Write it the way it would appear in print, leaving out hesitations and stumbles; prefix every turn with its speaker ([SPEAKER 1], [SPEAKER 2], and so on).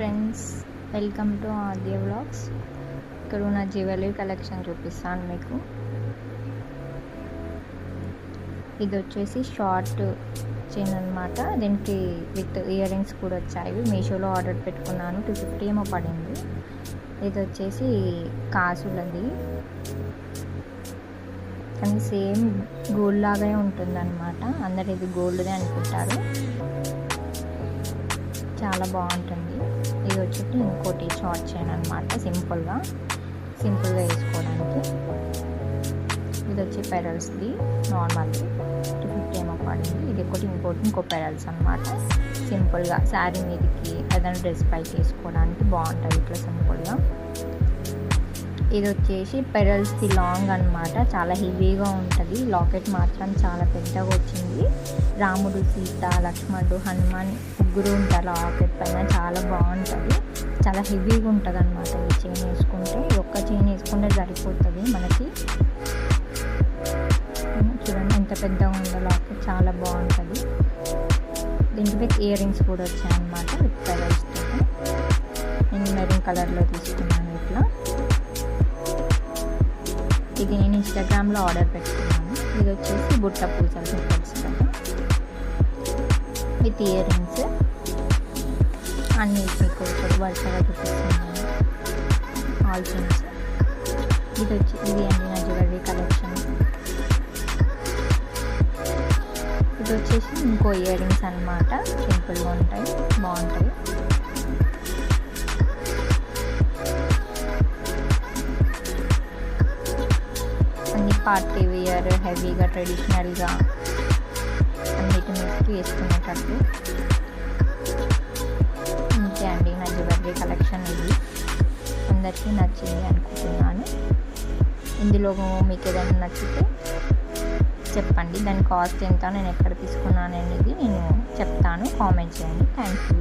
[SPEAKER 1] Friends, welcome to Aadya vlogs. ఇక్కడ నా jewellery collection చూపిస్తాను మీకు. ఇది వచ్చేసి షార్ట్ చైన్ అనమాట. దీనికి విత్ ఇయర్ రింగ్స్ కూడా వచ్చాయి. మీషోలో ఆర్డర్ పెట్టుకున్నాను, 250 ఏమో పడింది. ఇది వచ్చేసి కాసులది, కానీ సేమ్ గోల్డ్ లాగానే ఉంటుంది అనమాట. అందరు ఇది గోల్డ్దే అనుకుంటారు, చాలా బాగుంటుంది. ఇది వచ్చేసి ఇంకోటి షార్ట్ చైన్ అనమాట, సింపుల్గా వేసుకోవడానికి. ఇది వచ్చి పెరల్స్ది నార్మల్ 250 ఏమో పడింది. ఇది ఒకటి ఇంకో పెరల్స్ అనమాట. సింపుల్గా శారీ మీదకి ఏదైనా డ్రెస్ పైకి వేసుకోవడానికి బాగుంటుంది ఇట్లా సింపుల్గా. ఇది వచ్చేసి పెరల్స్ది లాంగ్ అనమాట, చాలా హెవీగా ఉంటుంది. లాకెట్ మాత్రం చాలా పెద్దగా వచ్చింది. రాముడు, సీత, లక్ష్మణుడు, హనుమాన్ ముగ్గురు ఉంటారు లాకెట్ పైన. చాలా బాగుంటుంది, చాలా హెవీగా ఉంటుంది అనమాట. ఈ చైన్ వేసుకుంటే, ఒక్క చైన్ వేసుకుంటే సరిపోతుంది మనకి. చూడండి ఎంత పెద్దగా ఉందో లాకెట్, చాలా బాగుంటుంది. దీనికి విత్ ఇయర్ రింగ్స్ కూడా వచ్చాయన్నమాట, విత్ పెరల్స్తో. నేను మెరూన్ కలర్లో తీసుకున్నాను ఇట్లా. ఇది నేను ఇన్స్టాగ్రామ్లో ఆర్డర్ పెట్టుకున్నాను. ఇది వచ్చేసి బుట్ట పూసలు తెలుసు కదా, విత్ ఇయర్ రింగ్స్ అన్నీ మీకు వరుసగా చూపిస్తున్నాను, ఆల్ థింగ్స్. ఇది అండి నా జ్యువెలరీ కలెక్షన్. ఇది వచ్చేసి ఇంకో ఇయర్ రింగ్స్ అనమాట, సింపుల్గా ఉంటాయి, బాగుంటాయి. అన్ని పార్టీ వేర్, హెవీగా, ట్రెడిషనల్గా అన్నిటి మీదకి వేసుకునేటట్టు. ఇంకే అండి నా జ్యువెలరీ కలెక్షన్. ఇది అందరికీ నచ్చింది అనుకుంటున్నాను. ఇందులో మీకు ఏదైనా నచ్చితే చెప్పండి, దాని కాస్ట్ ఎంత, నేను ఎక్కడ తీసుకున్నాను అనేది నేను చెప్తాను. కామెంట్ చేయండి. Thank you.